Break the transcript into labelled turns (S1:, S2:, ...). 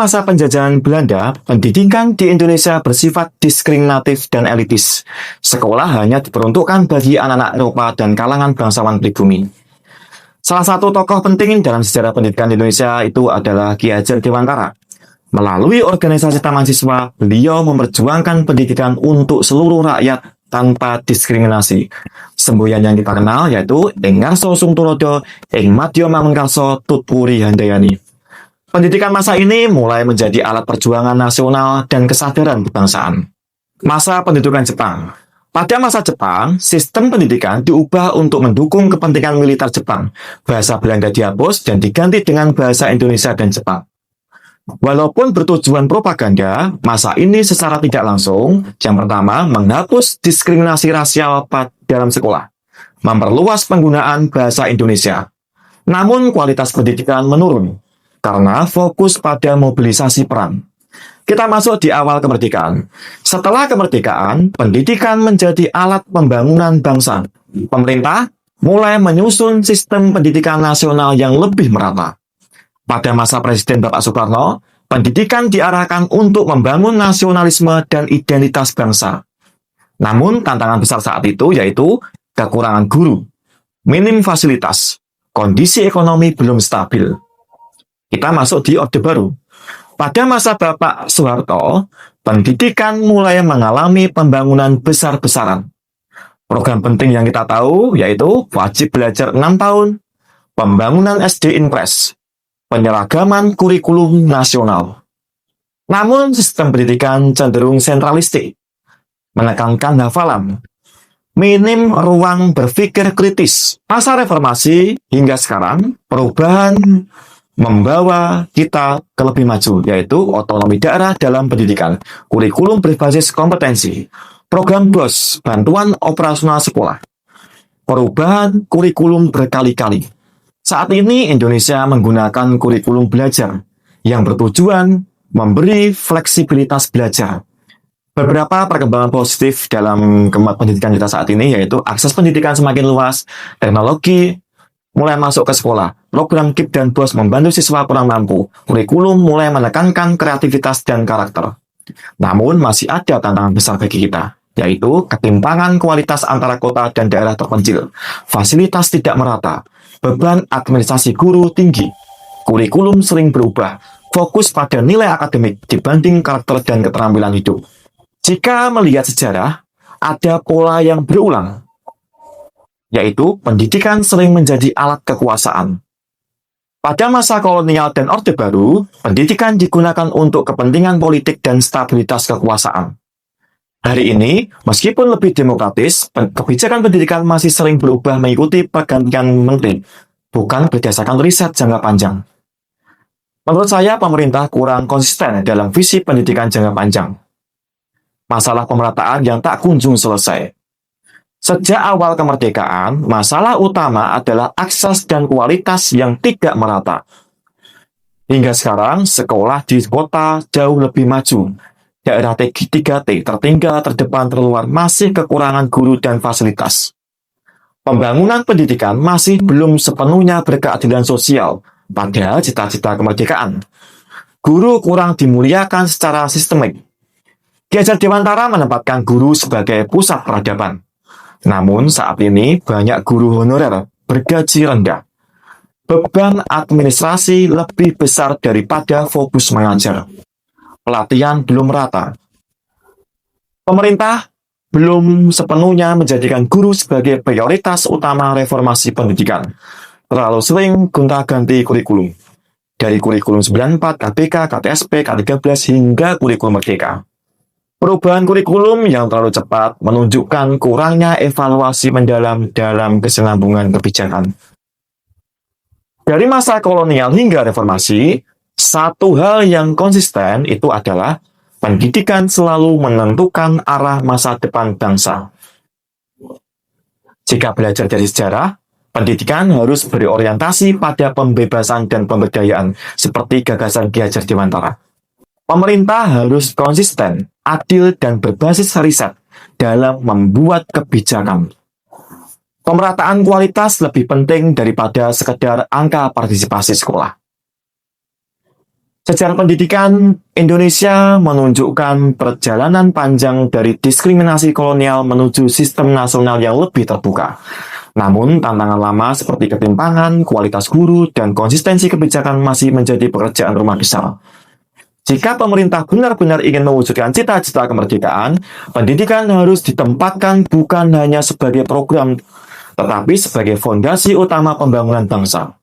S1: masa penjajahan Belanda, pendidikan di Indonesia bersifat diskriminatif dan elitis. Sekolah hanya diperuntukkan bagi anak-anak Eropa dan kalangan bangsawan pribumi. Salah satu tokoh penting dalam sejarah pendidikan di Indonesia itu adalah Ki Hajar Dewantara. Melalui organisasi taman siswa, beliau memperjuangkan pendidikan untuk seluruh rakyat tanpa diskriminasi. Semboyan yang kita kenal yaitu Ing Ngarso Sung Tuladha, Ing Madya Mangunkarso Tutpuri Handayani. Pendidikan masa ini mulai menjadi alat perjuangan nasional dan kesadaran kebangsaan. Masa pendudukan Jepang. Pada masa Jepang, sistem pendidikan diubah untuk mendukung kepentingan militer Jepang. Bahasa Belanda dihapus dan diganti dengan bahasa Indonesia dan Jepang. Walaupun bertujuan propaganda, masa ini secara tidak langsung, yang pertama, menghapus diskriminasi rasial dalam sekolah, memperluas penggunaan bahasa Indonesia. Namun kualitas pendidikan menurun, karena fokus pada mobilisasi perang. Kita masuk di awal kemerdekaan. Setelah kemerdekaan, pendidikan menjadi alat pembangunan bangsa. Pemerintah mulai menyusun sistem pendidikan nasional yang lebih merata. Pada masa Presiden Bapak Soekarno, pendidikan diarahkan untuk membangun nasionalisme dan identitas bangsa. Namun, tantangan besar saat itu yaitu kekurangan guru, minim fasilitas, kondisi ekonomi belum stabil. Kita masuk di Orde Baru. Pada masa Bapak Soeharto, pendidikan mulai mengalami pembangunan besar-besaran. Program penting yang kita tahu yaitu wajib belajar 6 tahun, pembangunan SD Impres, penyeragaman kurikulum nasional. Namun, sistem pendidikan cenderung sentralistik, menekankan hafalan, minim ruang berpikir kritis. Masa reformasi hingga sekarang, perubahan membawa kita ke lebih maju, yaitu otonomi daerah dalam pendidikan, kurikulum berbasis kompetensi, program BOS, bantuan operasional sekolah, perubahan kurikulum berkali-kali. Saat ini Indonesia menggunakan kurikulum belajar yang bertujuan memberi fleksibilitas belajar. Beberapa perkembangan positif dalam pendidikan kita saat ini yaitu akses pendidikan semakin luas, teknologi mulai masuk ke sekolah, program KIP dan BOS membantu siswa kurang mampu, kurikulum mulai menekankan kreativitas dan karakter. Namun masih ada tantangan besar bagi kita, yaitu ketimpangan kualitas antara kota dan daerah terpencil, fasilitas tidak merata, beban administrasi guru tinggi, kurikulum sering berubah, fokus pada nilai akademik dibanding karakter dan keterampilan hidup. Jika melihat sejarah, ada pola yang berulang, yaitu pendidikan sering menjadi alat kekuasaan. Pada masa kolonial dan Orde Baru, pendidikan digunakan untuk kepentingan politik dan stabilitas kekuasaan. Hari ini, meskipun lebih demokratis, kebijakan pendidikan masih sering berubah mengikuti pergantian menteri, bukan berdasarkan riset jangka panjang. Menurut saya, pemerintah kurang konsisten dalam visi pendidikan jangka panjang. Masalah pemerataan yang tak kunjung selesai. Sejak awal kemerdekaan, masalah utama adalah akses dan kualitas yang tidak merata. Hingga sekarang, sekolah di kota jauh lebih maju. Daerah 3T tertinggal, terdepan, terluar, masih kekurangan guru dan fasilitas. Pembangunan pendidikan masih belum sepenuhnya berkeadilan sosial, padahal cita-cita kemerdekaan. Guru kurang dimuliakan secara sistemik. Ki Hajar Dewantara menempatkan guru sebagai pusat peradaban. Namun saat ini banyak guru honorer bergaji rendah. Beban administrasi lebih besar daripada fokus mengajar. Pelatihan belum rata. Pemerintah belum sepenuhnya menjadikan guru sebagai prioritas utama reformasi pendidikan. Terlalu sering gonta-ganti kurikulum. Dari kurikulum 94, KBK, KTSP, K13 hingga kurikulum Merdeka. Perubahan kurikulum yang terlalu cepat menunjukkan kurangnya evaluasi mendalam dalam kesinambungan kebijakan. Dari masa kolonial hingga reformasi, satu hal yang konsisten itu adalah pendidikan selalu menentukan arah masa depan bangsa. Jika belajar dari sejarah, pendidikan harus berorientasi pada pembebasan dan pemberdayaan, seperti gagasan Ki Hajar Dewantara. Pemerintah harus konsisten, adil, dan berbasis riset dalam membuat kebijakan. Pemerataan kualitas lebih penting daripada sekedar angka partisipasi sekolah. Sejarah pendidikan Indonesia menunjukkan perjalanan panjang dari diskriminasi kolonial menuju sistem nasional yang lebih terbuka. Namun, tantangan lama seperti ketimpangan, kualitas guru, dan konsistensi kebijakan masih menjadi pekerjaan rumah besar. Jika pemerintah benar-benar ingin mewujudkan cita-cita kemerdekaan, pendidikan harus ditempatkan bukan hanya sebagai program, tetapi sebagai fondasi utama pembangunan bangsa.